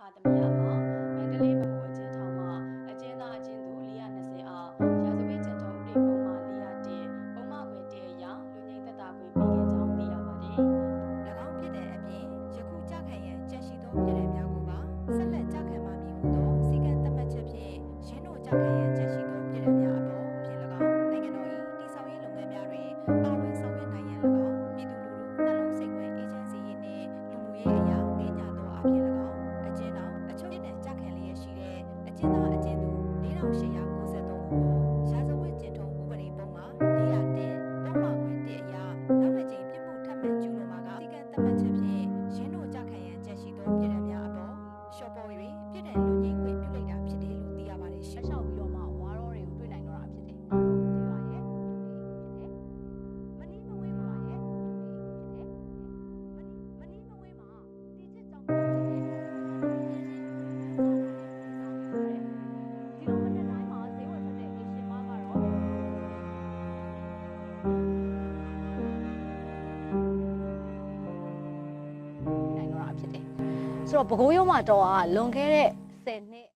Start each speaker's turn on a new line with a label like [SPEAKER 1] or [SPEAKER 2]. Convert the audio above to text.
[SPEAKER 1] ခါသမီးအမမန္တလေးဗဟိုအကျဉ်းထောင်မှအကျဉ်းသားအကျဉ်းသူ420အားရာဇဝတ်ကျင့်ထုံးဥပဒေပုံမှန်401ပုံမှန်ခွင့်1အရာလူငိမ့်သက်တာခွင့်ပေးခဲ့ကြောင်းသိရပါတယ်
[SPEAKER 2] ။၎င်းဖြစ်တဲ့အပြင်ယခုကြခံရန်ကြံရှိသောပြည်နယ်များကိုပါဆက်လက်ကြခံမှာမည်ဟုသောစီကံသတ်မှတ်ချက်ဖြင့်ရင်းတို့ကြခံရန်ကြံရှိသောပြည်နယ်များအပေါ်ဖြင့်၎င်းနိုင်ငံတော်၏တည်ဆောက်ရေးလုပ်ငန်းများတွင်ပါဝင်ဆောင်ရွက်နိုင်ရန်၎င်းပြည်သူလူထုနှလုံးစိတ်ဝဲအေဂျင်စီရေးနှင့်လူမှုရေးအရာလိညာသောအဖြစ်၎င်းအကျဉ်းတော်အချုပ်ရတဲ့ကြခံလျက်ရှိတဲ့အကျဉ်းသားအကျဉ်းသူ4893ဦးကိုရာဇဝတ်ကျင့်ထုံးဥပဒေပုံမှာ401ပုံမှန်ခွင့်1အရာနောက်တစ်ကြိမ်ပြစ်မှုထပ်မံကျူးလွန်မှာကစီကံသတ်မှတ်ချက်ဖြင့်ရင်းတို့ကြခံရန်ကြံရှိသောပြည်နယ်များအပေါ်ရှော့ပေါ်၍ပြည်နယ်လူငင်းခွင့်ပြုလိုက်တာဖြစ်တယ်လို့သိရပါတယ်ရှင်။ရှောက်ပြီးတော့မှဝါရောတွေကိုတွေ့နိုင်တော့တာဖြစ်တယ်။ကျေးပါရဲ့လူနေဖြစ်တယ်။မနီးမဝေးမှာရဲ့လူနေဖြစ်တယ်။မနီးမဝေးမှာတီချစ်ကြောင့်ဖြစ်တယ်။ဒီလိုမနေ့တိုင်းမှာဈေးဝယ်ထွက်တဲ့အေရှင်မားကတော့နိုင်တော့တာဖြစ်တယ်။ဆိုတော့ပဲခူးရုံးမှာတော့လွန်ခဲ့တဲ့10နှစ်